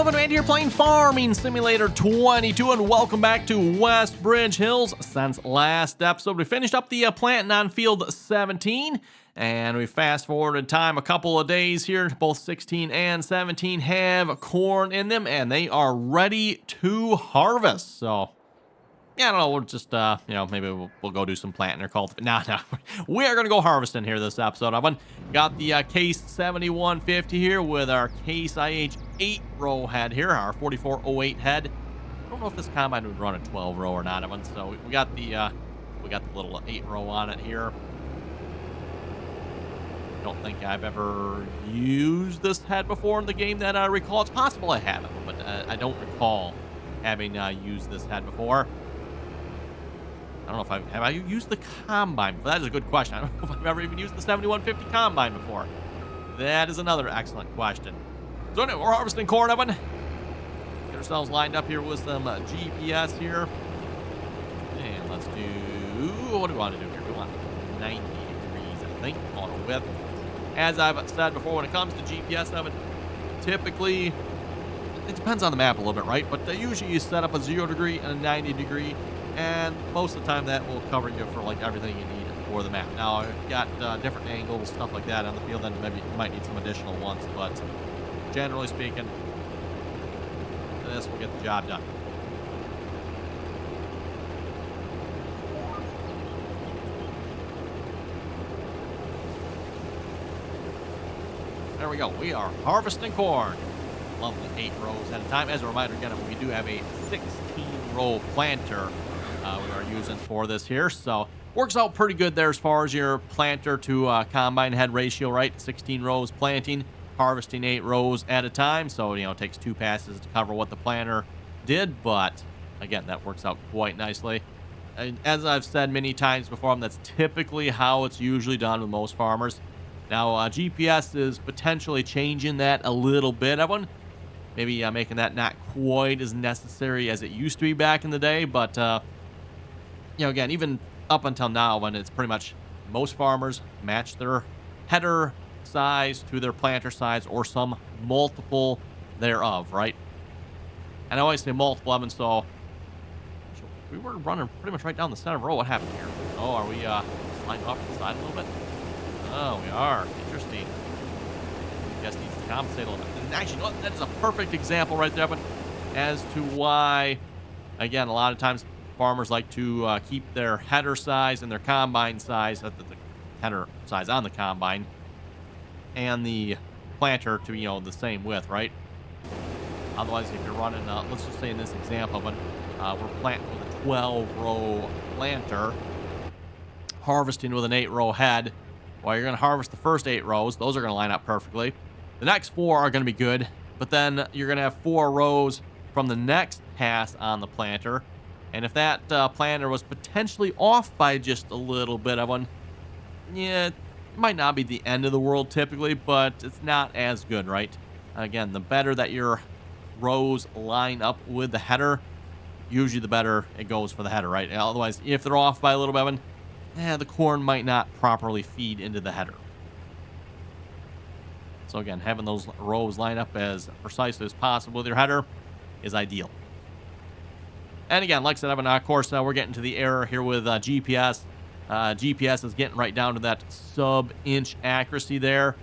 Hello, everyone, and here playing Farming Simulator 22, and welcome back to Westbridge Hills. Since last episode, we finished up the planting on field 17, and we fast forwarded time a couple of days here. Both 16 and 17 have corn in them, and they are ready to harvest. So, yeah, I don't know, we'll just, maybe we'll go do some planting or cultivating. No, we are going to go harvesting here this episode. I've got the Case 7150 here with our Case IH 8-row head here, our 4408 head. I don't know if this combine would run a 12-row or not, Evan. So we got the little 8-row on it here. I don't think I've ever used this head before in the game that I recall. It's possible I haven't, but I don't recall having used this head before. I don't know if have I used the combine before? That is a good question. I don't know if I've ever even used the 7150 combine before. That is another excellent question. So anyway, we're harvesting corn, Evan. Get ourselves lined up here with some GPS here. And let's do, what do we want to do here? We want 90 degrees, I think, on a width. As I've said before, when it comes to GPS, Evan, typically, it depends on the map a little bit, right? But usually you set up a 0 degree and a 90 degree. And most of the time that will cover you for like everything you need for the map. Now, I've got different angles, stuff like that on the field, then maybe you might need some additional ones, but generally speaking, this will get the job done. There we go. We are harvesting corn. Lovely 8 rows at a time. As a reminder, again, we do have a 16-row planter we are using for this here, so works out pretty good there as far as your planter to combine head ratio, right? 16 rows planting, harvesting 8 rows at a time, so it takes 2 passes to cover what the planter did, but again, that works out quite nicely. And as I've said many times before, that's typically how it's usually done with most farmers. Now, GPS is potentially changing that a little bit. Maybe making that not quite as necessary as it used to be back in the day, but again, even up until now, when it's pretty much most farmers match their header size to their planter size or some multiple thereof, right? And I always say multiple, Evan, so we were running pretty much right down the center row. What happened here? Oh, are we sliding off to the side a little bit? Oh, we are. Interesting. I guess needs to compensate a little bit. And actually, you know what? That is a perfect example right there, Evan, as to why, again, a lot of times farmers like to keep their header size and their combine size, the header size on the combine, and the planter to, the same width, right? Otherwise, if you're running, let's just say in this example, but we're planting with a 12-row planter, harvesting with an 8-row head. Well, you're going to harvest the first 8 rows. Those are going to line up perfectly. The next 4 are going to be good, but then you're going to have 4 rows from the next pass on the planter. And if that planter was potentially off by just a little bit of one, yeah, it might not be the end of the world typically, but it's not as good, right? Again, the better that your rows line up with the header, usually the better it goes for the header, right? Otherwise, if they're off by a little bit, the corn might not properly feed into the header. So again, having those rows line up as precisely as possible with your header is ideal. And again, like I said, of course, we're getting to the error here with GPS. GPS is getting right down to that sub-inch accuracy there.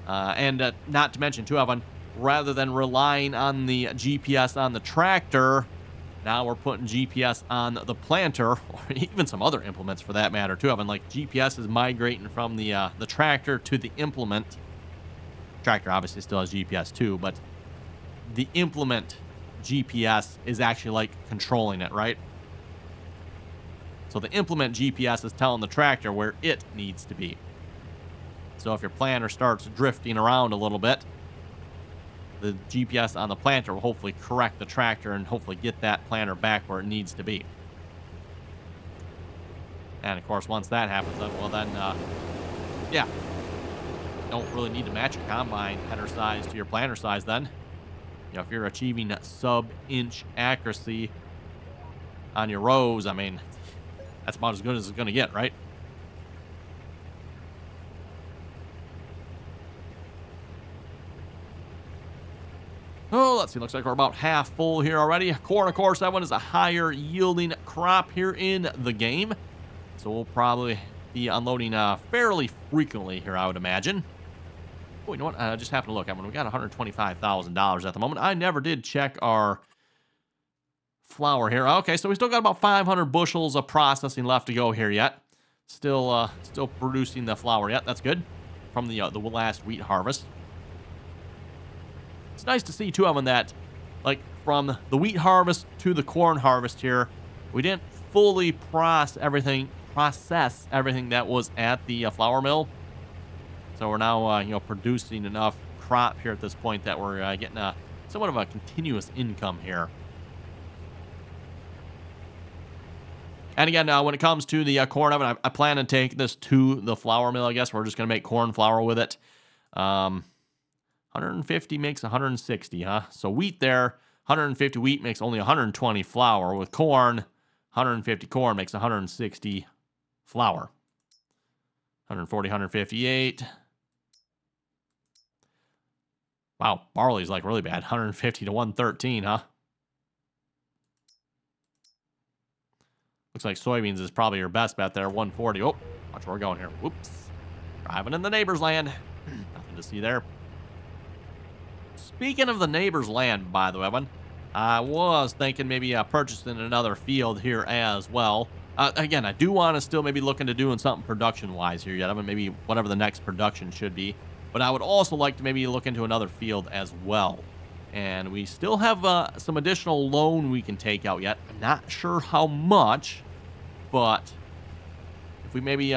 And not to mention, too, Evan, rather than relying on the GPS on the tractor, now we're putting GPS on the planter, or even some other implements for that matter, too, Evan. Like, GPS is migrating from the tractor to the implement. Tractor obviously still has GPS, too, but the implement GPS is actually like controlling it, right? So the implement GPS is telling the tractor where it needs to be. So if your planter starts drifting around a little bit, the GPS on the planter will hopefully correct the tractor and hopefully get that planter back where it needs to be. And of course, once that happens, well then, yeah, don't really need to match your combine header size to your planter size then. If you're achieving sub-inch accuracy on your rows, that's about as good as it's going to get, right? Oh, let's see. Looks like we're about half full here already. Corn, of course, that one is a higher yielding crop here in the game. So we'll probably be unloading fairly frequently here, I would imagine. Oh, you know what? I just happened to look. We got $125,000 at the moment. I never did check our flour here. Okay, so we still got about 500 bushels of processing left to go here yet. Still producing the flour yet. That's good from the last wheat harvest. It's nice to see, too, Evan, that, like, from the wheat harvest to the corn harvest here, we didn't fully process everything that was at the flour mill. So we're now, producing enough crop here at this point that we're getting somewhat of a continuous income here. And again, when it comes to the corn oven, I plan to take this to the flour mill, I guess. We're just going to make corn flour with it. 150 makes 160, huh? So wheat there, 150 wheat makes only 120 flour. With corn, 150 corn makes 160 flour. 140, 158. Wow, barley's like really bad. 150 to 113, huh? Looks like soybeans is probably your best bet there. 140. Oh, watch where we're going here. Whoops. Driving in the neighbor's land. Nothing to see there. Speaking of the neighbor's land, by the way, Evan, I was thinking maybe purchasing another field here as well. Again, I do want to still maybe look into doing something production-wise here yet. I mean, maybe whatever the next production should be. But I would also like to maybe look into another field as well. And we still have some additional loan we can take out yet. I'm not sure how much, but if we maybe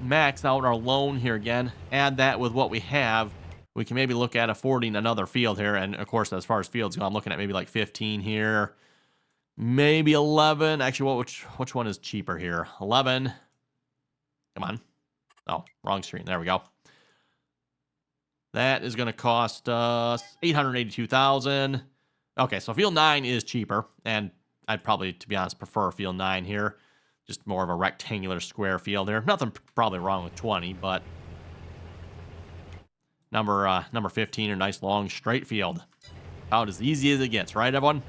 max out our loan here again, add that with what we have, we can maybe look at affording another field here. And, of course, as far as fields go, I'm looking at maybe like 15 here, maybe 11. Actually, which one is cheaper here? 11. Come on. Oh, wrong screen. There we go. That is going to cost us $882,000. Okay, so field 9 is cheaper, and I'd probably, to be honest, prefer field 9 here. Just more of a rectangular square field here. Nothing probably wrong with 20, but number 15, a nice long straight field. About as easy as it gets, right, everyone?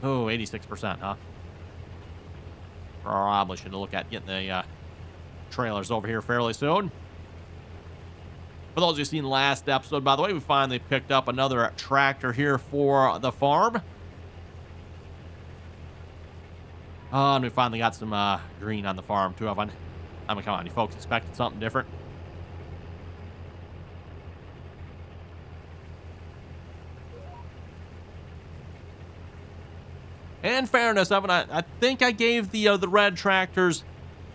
Oh, 86%, huh? Probably should look at getting the trailers over here fairly soon. For those who've seen the last episode, by the way, we finally picked up another tractor here for the farm. And we finally got some green on the farm, too, Evan. I mean, come on, you folks expected something different? In fairness, Evan, I think I gave the red tractors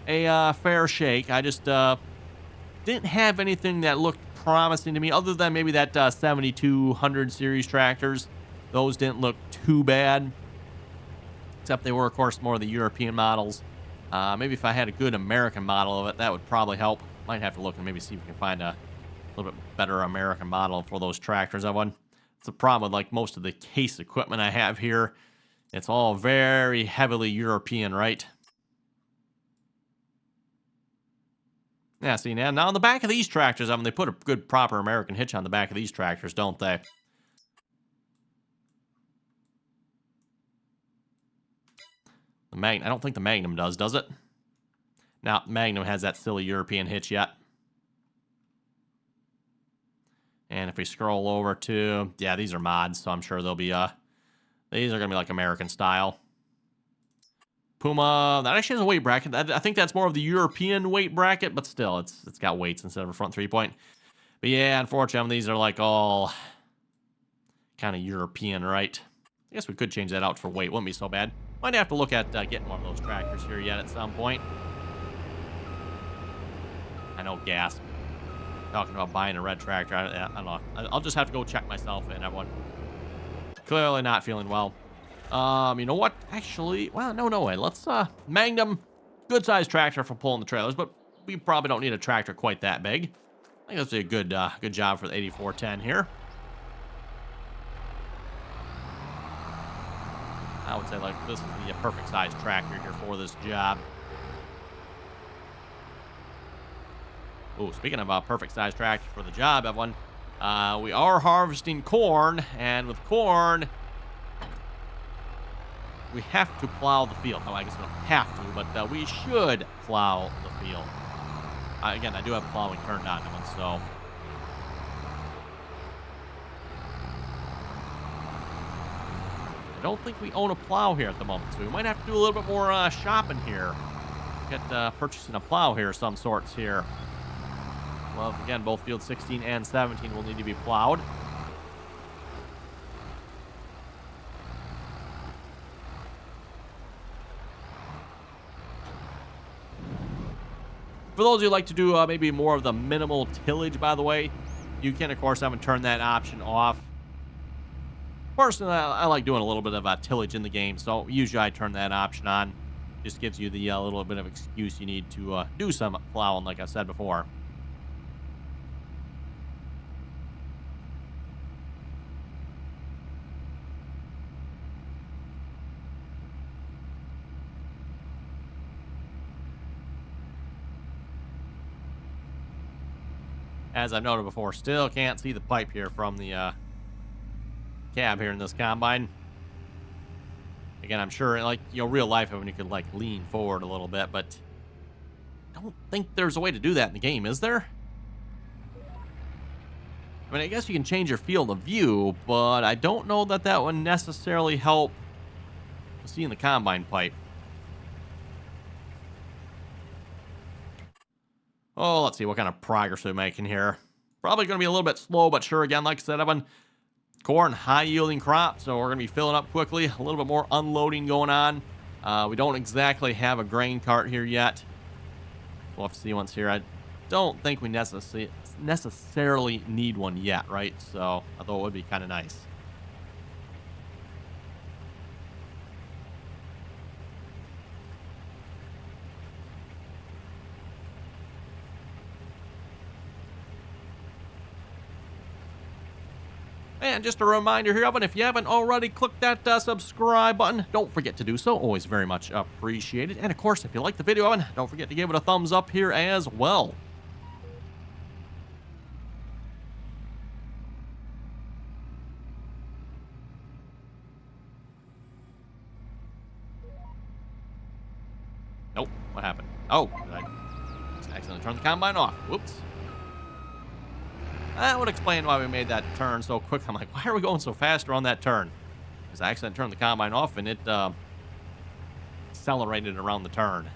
a fair shake. I just didn't have anything that looked promising to me, other than maybe that 7200 series tractors. Those didn't look too bad, except they were, of course, more of the European models. Maybe if I had a good American model of it, that would probably help. Might have to look and maybe see if we can find a little bit better American model for those tractors. It's a problem with like most of the case equipment I have here. It's all very heavily European, right? Yeah, see, now on the back of these tractors, they put a good, proper American hitch on the back of these tractors, don't they? I don't think the Magnum does it? Now, Magnum has that silly European hitch yet. And if we scroll over to, yeah, these are mods, so I'm sure they'll be, these are going to be like American style. Puma, that actually has a weight bracket. I think that's more of the European weight bracket, but still, it's got weights instead of a front 3-point. But yeah, unfortunately, these are like all kind of European, right? I guess we could change that out for weight. Wouldn't be so bad. Might have to look at getting one of those tractors here yet at some point. I know, gasp. Talking about buying a red tractor. I don't know. I'll just have to go check myself in, everyone. Clearly not feeling well. You know what? Actually, well, no way. Let's, Magnum, good-sized tractor for pulling the trailers, but we probably don't need a tractor quite that big. I think that's a good job for the 8410 here. I would say, like, this is the perfect-sized tractor here for this job. Oh, speaking of a perfect-sized tractor for the job, everyone, We are harvesting corn, and with corn, we have to plow the field. Oh, I guess we don't have to, but we should plow the field. Again, I do have plowing turned on, so. I don't think we own a plow here at the moment, so we might have to do a little bit more shopping here. Get purchasing a plow here of some sorts here. Well, again, both field 16 and 17 will need to be plowed. For those of you who like to do maybe more of the minimal tillage, by the way, you can, of course, have turn that option off. Personally, I like doing a little bit of tillage in the game, so usually I turn that option on. Just gives you the little bit of excuse you need to do some plowing, like I said before. As I've noted before, still can't see the pipe here from the cab here in this combine. Again, I'm sure, like, real life, when you could, like, lean forward a little bit, but I don't think there's a way to do that in the game, is there? I mean, I guess you can change your field of view, but I don't know that that would necessarily help seeing the combine pipe. Oh, let's see what kind of progress we're making here. Probably going to be a little bit slow, but sure, again, like I said, I've been corn, high-yielding crop, so we're going to be filling up quickly. A little bit more unloading going on. We don't exactly have a grain cart here yet. We'll have to see once here. I don't think we necessarily need one yet, right? So, although it would be kind of nice. And just a reminder here, if you haven't already clicked that subscribe button, don't forget to do so. Always very much appreciated. And of course, if you like the video, don't forget to give it a thumbs up here as well. Nope, what happened? Oh, I just accidentally turned the combine off. Whoops. That would explain why we made that turn so quick. I'm like, why are we going so faster on that turn? Because I accidentally turned the combine off and it accelerated around the turn.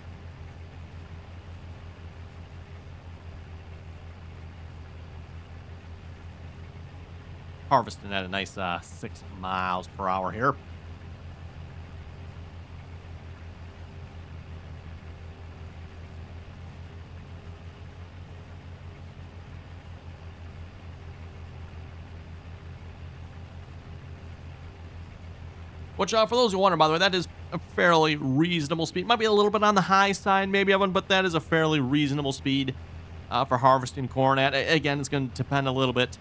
Harvesting at a nice 6 miles per hour here. Which, for those who wonder, by the way, that is a fairly reasonable speed. Might be a little bit on the high side, maybe, Evan, but that is a fairly reasonable speed for harvesting corn at. Again, it's going to depend a little bit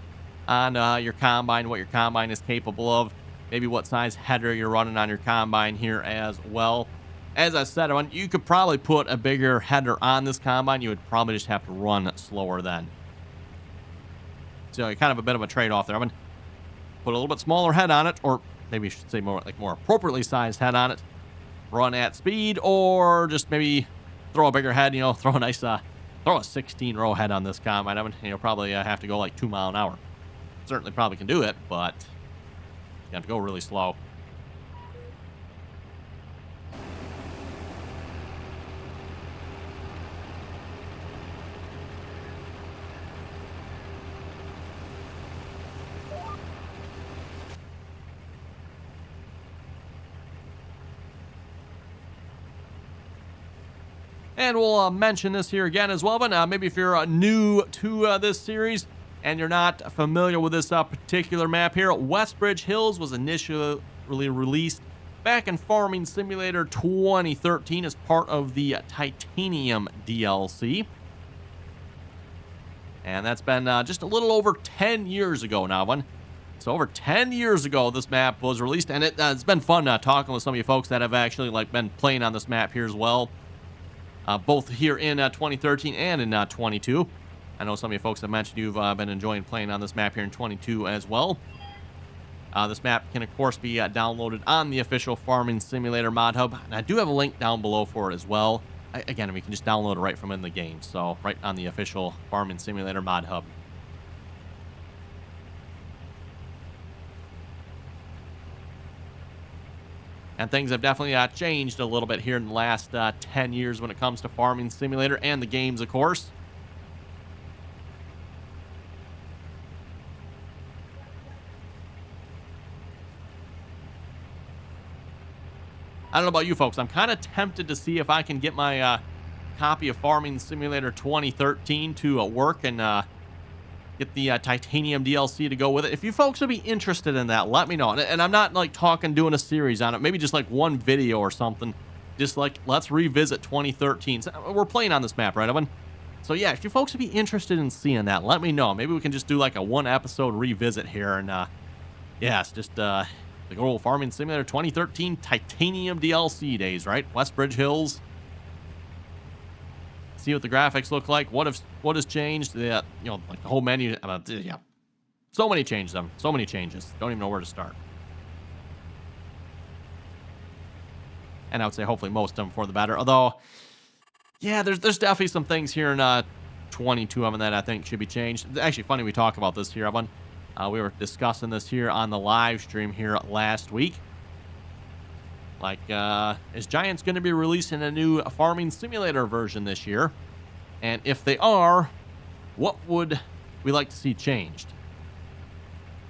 on your combine, what your combine is capable of, maybe what size header you're running on your combine here as well. As I said, Evan, you could probably put a bigger header on this combine. You would probably just have to run slower then. So kind of a bit of a trade-off there, Evan. Put a little bit smaller head on it, or maybe you should say more appropriately sized head on it, run at speed, or just maybe throw a bigger head, throw a nice, throw a 16 row head on this combine. I mean, probably have to go like 2 miles an hour. Certainly probably can do it, but you have to go really slow. And we'll mention this here again as well, but maybe if you're new to this series and you're not familiar with this particular map here, Westbridge Hills was initially released back in Farming Simulator 2013 as part of the Titanium DLC. And that's been just a little over 10 years ago now, So over 10 years ago, this map was released, and it's been fun talking with some of you folks that have actually been playing on this map here as well. Both here in 2013 and in 22. I know some of you folks have mentioned you've been enjoying playing on this map here in 22 as well. This map can, of course, be downloaded on the official Farming Simulator mod hub. And I do have a link down below for it as well. Again, we can just download it right from in the game. So, right on the official Farming Simulator mod hub. And things have definitely changed a little bit here in the last 10 years when it comes to Farming Simulator and the games, of course. I don't know about you folks. I'm kind of tempted to see if I can get my copy of Farming Simulator 2013 to work and get the Titanium DLC to go with it. If you folks would be interested in that, let me know. And I'm not like talking doing a series on it. Maybe just like one video or something. Just like, let's revisit 2013. So we're playing on this map, right, Evan? So yeah, if you folks would be interested in seeing that, let me know. Maybe we can just do like a one episode revisit here. And yeah, it's just the good old Farming Simulator 2013 Titanium DLC days, right? Westbridge Hills. See what the graphics look like. What has changed? Yeah, you know, like the whole menu. Yeah, so many changes. So many changes. Don't even know where to start. And I would say hopefully most of them for the better. Although, yeah, there's definitely some things here in 22 of them that I think should be changed. It's actually funny we talk about this here, Evan. We were discussing this here on the live stream here last week. Like, is Giants going to be releasing a new Farming Simulator version this year? And if they are, what would we like to see changed?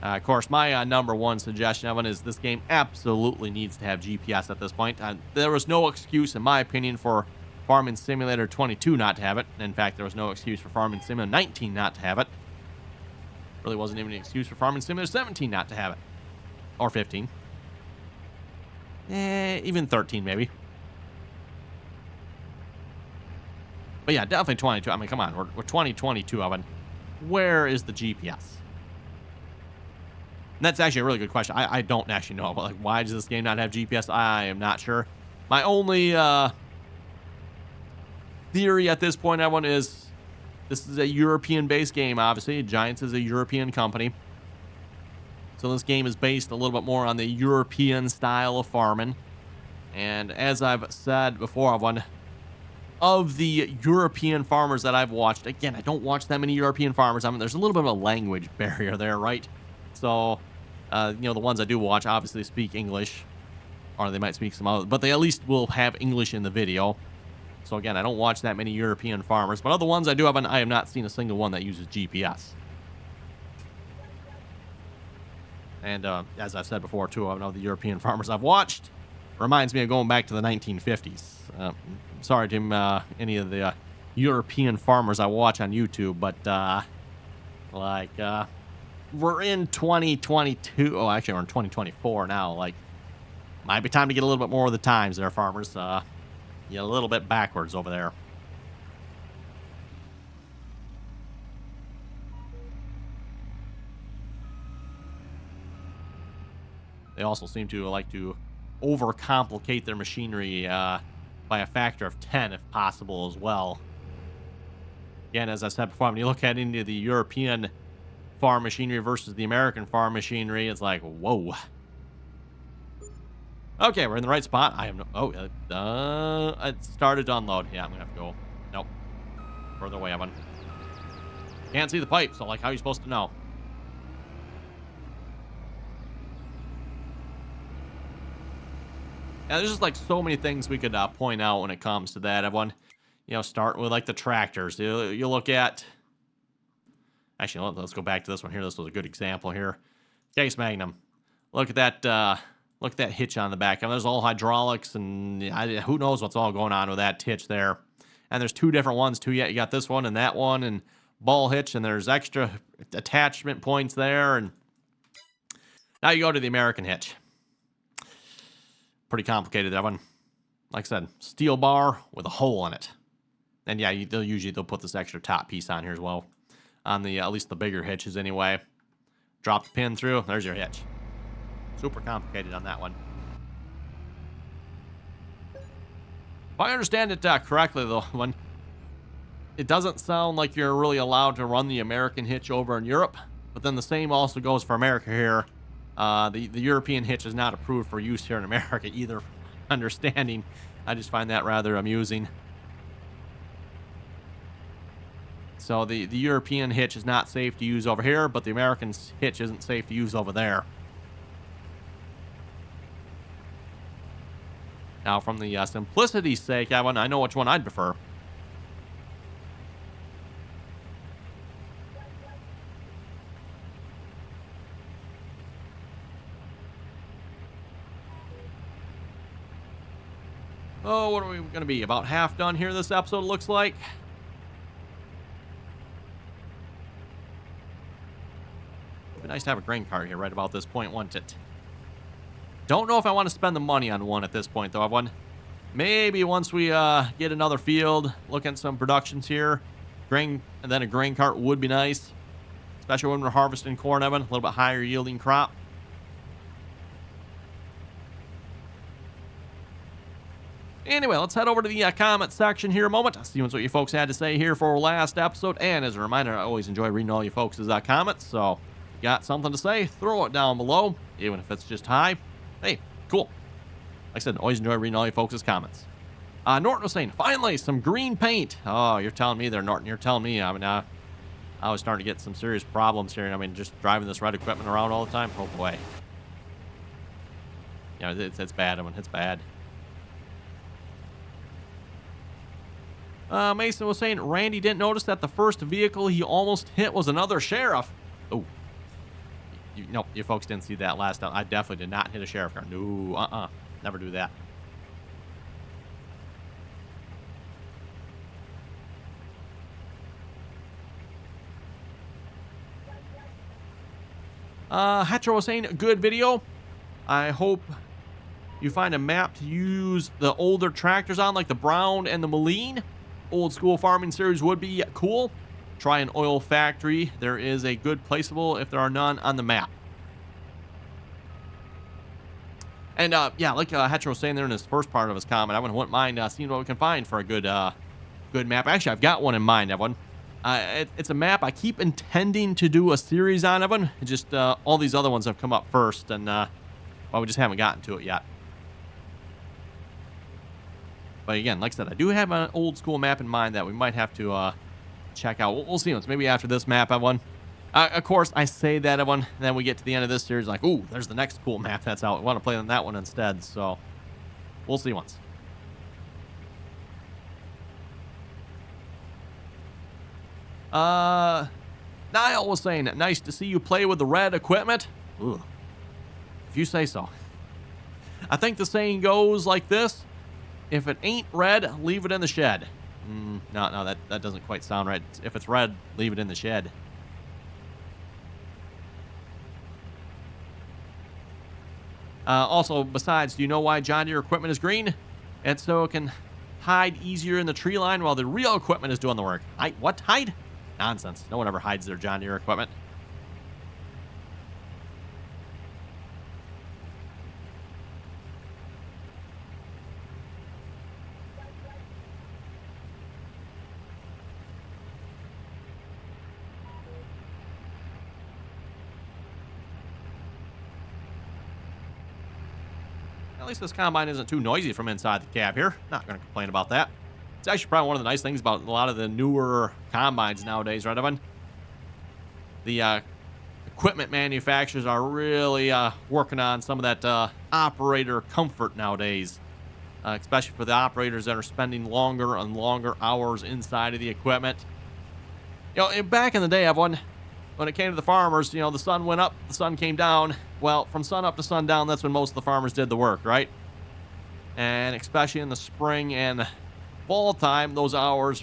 Of course, my number one suggestion, Evan, is this game absolutely needs to have GPS at this point. There was no excuse, in my opinion, for Farming Simulator 22 not to have it. In fact, there was no excuse for Farming Simulator 19 not to have it. Really wasn't even an excuse for Farming Simulator 17 not to have it. Or 15. Even 13, maybe. But yeah, definitely 22. I mean, come on. We're 2022, Evan. Where is the GPS? And that's actually a really good question. I don't actually know. Like, why does this game not have GPS? I am not sure. My only theory at this point, Evan, is this is a European-based game, obviously. Giants is a European company. So this game is based a little bit more on the European style of farming. And as I've said before, one of the European farmers that I've watched, again, I don't watch that many European farmers. I mean, there's a little bit of a language barrier there, right? So, you know, the ones I do watch obviously speak English, or they might speak some other, but they at least will have English in the video. So again, I don't watch that many European farmers, but of the ones I do have, I have not seen a single one that uses GPS. And as I've said before, too, I know the European farmers I've watched reminds me of going back to the 1950s. Sorry to any of the European farmers I watch on YouTube, but we're in 2022. Oh, actually, we're in 2024 now. Like, might be time to get a little bit more of the times there, farmers. Yeah, a little bit backwards over there. They also seem to like to overcomplicate their machinery by a factor of 10 if possible as well. Again, as I said before, when you look at into the European farm machinery versus the American farm machinery, it's like, whoa. Okay, we're in the right spot. I have no... Oh, it started to unload. Yeah, I'm going to have to go. Nope. Further away, Evan. Can't see the pipe, so, like, how are you supposed to know? Yeah, there's just, like, so many things we could point out when it comes to that, everyone. You know, starting with, like, the tractors. You look at... Actually, let's go back to this one here. This was a good example here. Case Magnum. Look at that... Look at that hitch on the back. I mean, there's all hydraulics, and who knows what's all going on with that hitch there. And there's two different ones, too. Yeah, you got this one and that one, and ball hitch, and there's extra attachment points there. And now you go to the American hitch. Pretty complicated, that one. Like I said, steel bar with a hole in it. And yeah, they'll put this extra top piece on here as well. On the, at least the bigger hitches anyway. Drop the pin through, there's your hitch. Super complicated on that one. If I understand it correctly, though, it doesn't sound like you're really allowed to run the American hitch over in Europe, but then the same also goes for America here. The European hitch is not approved for use here in America either. Understanding, I just find that rather amusing. So the European hitch is not safe to use over here, but the American hitch isn't safe to use over there. Now, from the simplicity's sake, I know which one I'd prefer. Oh, what are we going to be? About half done here this episode, looks like. It'd be nice to have a grain cart here right about this point, wouldn't it? Don't know if I want to spend the money on one at this point, though. Maybe once we get another field, look at some productions here. And then a grain cart would be nice. Especially when we're harvesting corn, Evan. A little bit higher yielding crop. Anyway, let's head over to the comment section here a moment. See what you folks had to say here for our last episode. And as a reminder, I always enjoy reading all you folks' comments. So, if you got something to say, throw it down below. Even if it's just hi. Hey, cool. Like I said, always enjoy reading all you folks' comments. Norton was saying, finally, some green paint. Oh, you're telling me there, Norton. You're telling me. I was starting to get some serious problems here. Just driving this red equipment around all the time. Oh, boy. Yeah, it's bad. It's bad. Mason was saying Randy didn't notice that the first vehicle he almost hit was another sheriff. Oh. Nope, you folks didn't see that last time. I definitely did not hit a sheriff car. No, never do that. Hetro was saying, good video. I hope you find a map to use the older tractors on, like the Brown and the Moline. Old school farming series would be cool. Try an oil factory. There is a good placeable if there are none on the map. And yeah, like Hetro was saying there in his first part of his comment, I wouldn't mind seeing what we can find for a good map. Actually, I've got one in mind, Evan. It's a map I keep intending to do a series on, Evan. Just all these other ones have come up first, and well, we just haven't gotten to it yet. But again, like I said, I do have an old school map in mind that we might have to check out. We'll see once. Maybe after this map, Evan. Of course, I say that, Evan, and then we get to the end of this series, like, ooh, there's the next cool map that's out. We want to play on that one instead, so we'll see once. Niall was saying, nice to see you play with the red equipment. Ugh. If you say so. I think the saying goes like this. If it ain't red, leave it in the shed. No, that doesn't quite sound right. If it's red, leave it in the shed. Also, besides, do you know why John Deere equipment is green? It's so it can hide easier in the tree line while the real equipment is doing the work. What? Hide? Nonsense. No one ever hides their John Deere equipment. At least this combine isn't too noisy from inside the cab here. Not going to complain about that. It's actually probably one of the nice things about a lot of the newer combines nowadays, right, Evan? The equipment manufacturers are really working on some of that operator comfort nowadays, especially for the operators that are spending longer and longer hours inside of the equipment. Back in the day, Evan, when it came to the farmers, the sun went up, the sun came down. Well, from sun up to sundown, that's when most of the farmers did the work, right? And especially in the spring and fall time, those hours,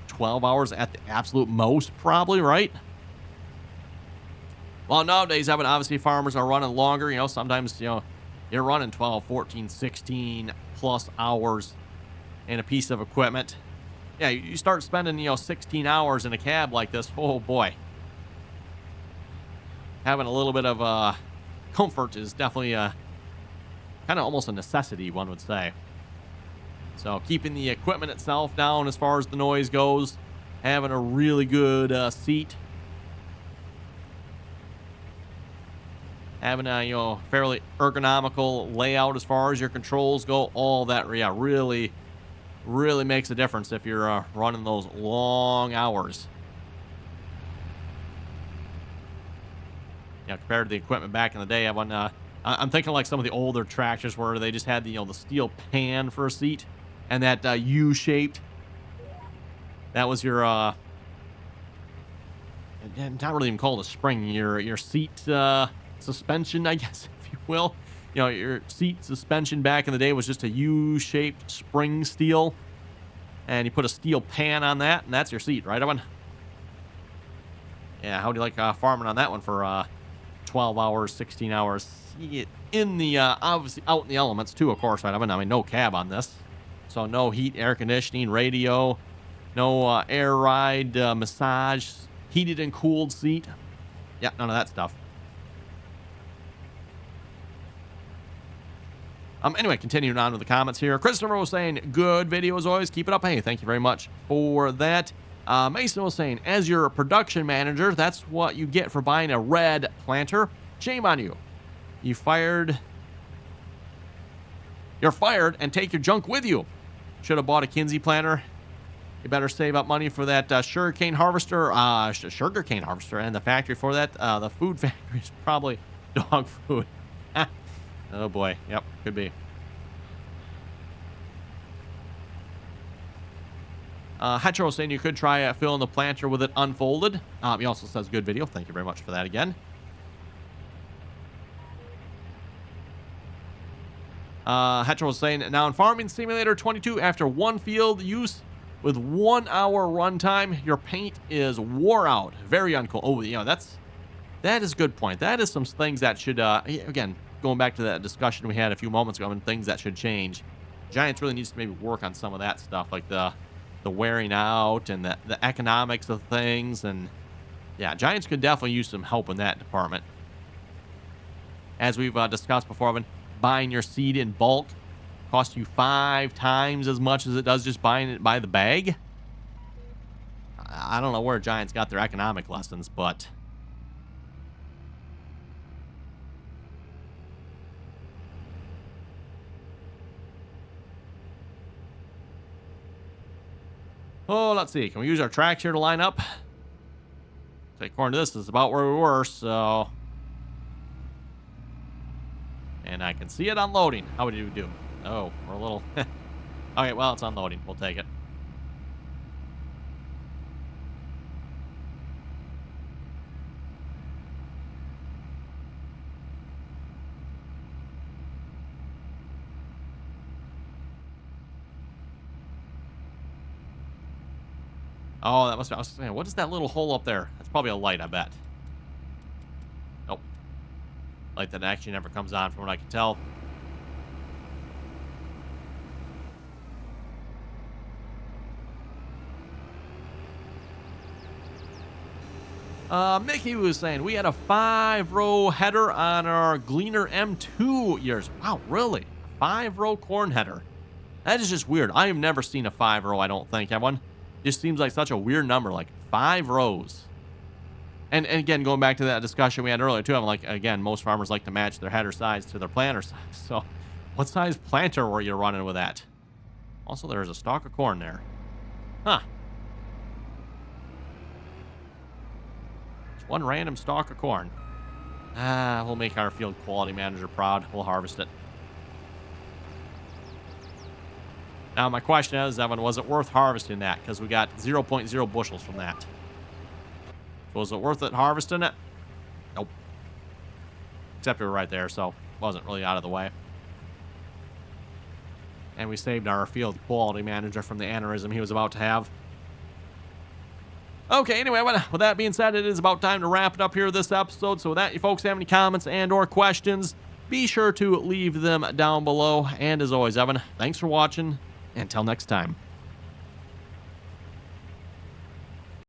12 hours at the absolute most, probably, right? Well, nowadays, obviously, farmers are running longer. Sometimes, you're running 12, 14, 16 plus hours in a piece of equipment. Yeah, you start spending, 16 hours in a cab like this. Oh, boy. Having a little bit of comfort is definitely kind of almost a necessity, one would say. So keeping the equipment itself down as far as the noise goes, having a really good seat, having a fairly ergonomical layout as far as your controls go, all that really makes a difference if you're running those long hours. Compared to the equipment back in the day, I'm thinking like some of the older tractors where they just had the steel pan for a seat and that U-shaped. That was your not really even called a spring, your seat suspension, I guess, if you will. Your seat suspension back in the day was just a U-shaped spring steel, and you put a steel pan on that, and that's your seat, right, Evan? Yeah, how do you like farming on that one for 12 hours, 16 hours? In the obviously out in the elements too, of course, right, Evan? I mean, no cab on this, so no heat, air conditioning, radio, no air ride, massage, heated and cooled seat. Yeah, none of that stuff. Anyway, continuing on with the comments here. Christopher was saying, good video as always. Keep it up. Hey, thank you very much for that. Mason was saying, as your production manager, that's what you get for buying a red planter. Shame on you. You're fired and take your junk with you. Should have bought a Kinsey planter. You better save up money for that sugarcane harvester, and the factory for that. The food factory is probably dog food. Oh boy, yep, could be. Hetero saying you could try filling the planter with it unfolded. He also says good video. Thank you very much for that again. Hetero saying, now in Farming Simulator 22, after one field use with 1 hour runtime, your paint is wore out. Very uncool. Oh, that is a good point. That is some things that should, again, going back to that discussion we had a few moments ago, and things that should change. Giants really needs to maybe work on some of that stuff, like the wearing out and the economics of things. And yeah, Giants could definitely use some help in that department. As we've discussed before, Evan, buying your seed in bulk costs you 5 times as much as it does just buying it by the bag. I don't know where Giants got their economic lessons, but oh, let's see. Can we use our tracks here to line up? So according to this, is about where we were, so. And I can see it unloading. How do you do? Oh, we're a little. Okay, well, it's unloading. We'll take it. Oh, that must be. I was saying, what is that little hole up there? That's probably a light, I bet. Nope. Light that actually never comes on, from what I can tell. Mickey was saying we had a 5-row header on our Gleaner M2 years. Wow, really? 5-row corn header. That is just weird. I have never seen a 5-row, I don't think. Everyone. Just seems like such a weird number, like 5 rows. And again, going back to that discussion we had earlier too, I'm like, again, most farmers like to match their header size to their planter size. So what size planter were you running with that? Also, there's a stalk of corn there. Huh. Just one random stalk of corn. We'll make our field quality manager proud. We'll harvest it. Now, my question is, Evan, was it worth harvesting that? Because we got 0.0 bushels from that. Was it worth it harvesting it? Nope. Except we were right there, so it wasn't really out of the way. And we saved our field quality manager from the aneurysm he was about to have. Okay, anyway, with that being said, it is about time to wrap it up here this episode. So with that, you folks have any comments and or questions, be sure to leave them down below. And as always, Evan, thanks for watching. Until next time.